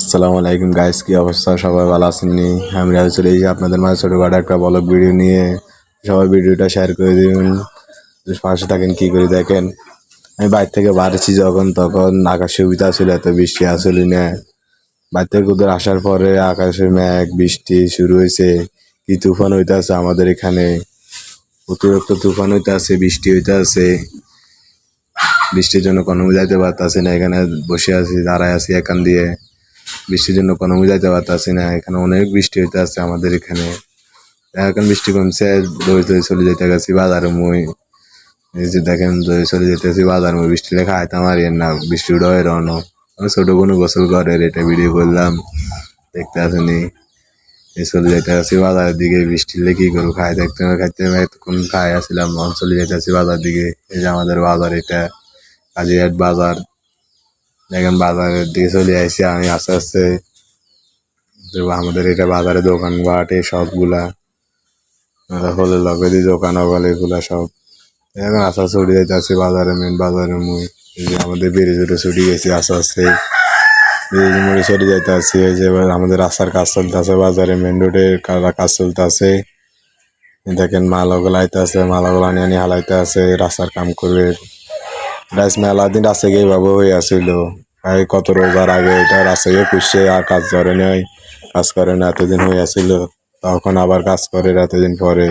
আসসালামু আলাইকুম গাইস, কি অবস্থা? সবাই ভালো আছেন নি? আমি রাজু চলে এসেছি আপনাদের মাঝে ছোটখাটো একটা ব্লগ ভিডিও নিয়ে। সবাই ভিডিওটা শেয়ার করে দিবেন, পাশে থাকেন। কি করে দেখেন, আমি বাইরে থেকে বাড়ছি যখন তখন আকাশে সুবিধা ছিল, এত বৃষ্টি আসলে না। বাইরে থেকে ওদের আসার পরে আকাশে মেঘ বৃষ্টি শুরু হয়েছে। কি তুফান হইতে আছে আমাদের এখানে, অতিরিক্ত তুফান হইতে আছে, বৃষ্টি হইতে আছে। বৃষ্টির জন্য কোনো যাইতে পারতাছি না, এখানে বসে আছি, দাঁড়ায় আছি এখান দিয়ে। বৃষ্টির জন্য কোনো যাইতে পারতাছি না, এখানে অনেক বৃষ্টি হইতে আছে আমাদের এখানে। এখন বৃষ্টি কমছে, দই দই চলে যেতে গেছি বাজারে। মই এই যে দেখেন, দই চলে যেতেছি বাজার। মই বৃষ্টি লেখা আইতাম আর না, বৃষ্টি উঠে রওনা। আমি ছোট কোনো গোসল করে এটা ভিডিও করলাম, দেখতে আসেনি। এই চলে যেতে আসি বাজারের দিকে, বৃষ্টি লেগে কি করবো, খাইতে এতক্ষণ খাই আসছিলাম, চলে যেতে আসি বাজার দিকে। এই যে আমাদের বাজার, এটা কাজিয়াট বাজার। দেখেন বাজারের দিকে চলে আসছি আমি আস্তে আস্তে। আমাদের এটা বাজারে দোকানপাট এই সবগুলা হলে লগে দি দোকান হল এগুলা সব। এখন আস্তে আস্তে উঠে যাইতেছি বাজারে, মেন বাজারে। মুই এই যে আমাদের বেড়ে জুড়ে ছুটি গেছি আস্তে আস্তে, বেড়ে মুড়ে চলে যাইতে আসছি। এই যে আমাদের রাস্তার কাজ চলতে আছে, বাজারে মেন রোডে কাজ চলতে আছে। দেখেন মালাগুলো আইতে আছে, মালাগুলো নিয়ে হালাইতে আছে, রাস্তার কাম করবে। মেলা দিন রাস্তা গিয়ে ভাবে হয়ে আসছিল, কত রোজার আগে এটা রাস্তা গিয়ে পুষছে, আর কাজ ধরে নেই, কাজ করে না, এতদিন হয়ে আসছিল। তখন আবার কাজ করে এতদিন পরে।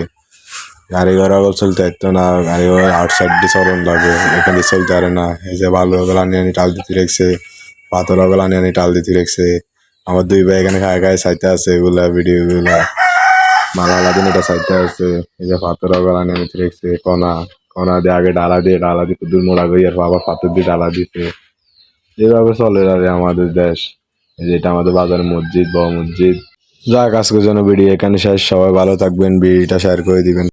গাড়ি ঘোড়া চলতে পারতো না, গাড়ি ঘোড়া আউটসাইড দিয়ে চলন লাগে, এখানে চলতে পারে না। এই যে বালু ওগুলো নিয়ে টাল দিতে রেখেছে, পাথর ওগুলো নিয়ে টাল দিতে রেখেছে। আমার দুই ভাই এখানে খায় খায় সাইতে আছে, এগুলা ভিডিও গুলা মালা দিন এটা সাইতে আছে। এই যে পাথর ওগুলো নিয়ে রেখেছে, কণা কণা দিয়ে আগে ডালা দিয়ে দূর মোড়া গই, আর আবার পাথর দিয়ে ডালা দিতে। এইভাবে চলে যাবে আমাদের দেশ। এই যে এটা আমাদের বাজার মসজিদ, বড় মসজিদ। যাক, আজকের জন্য ভিডিও এখানে শেষ। সবাই ভালো থাকবেন, ভিডিওটা শেয়ার করে দিবেন।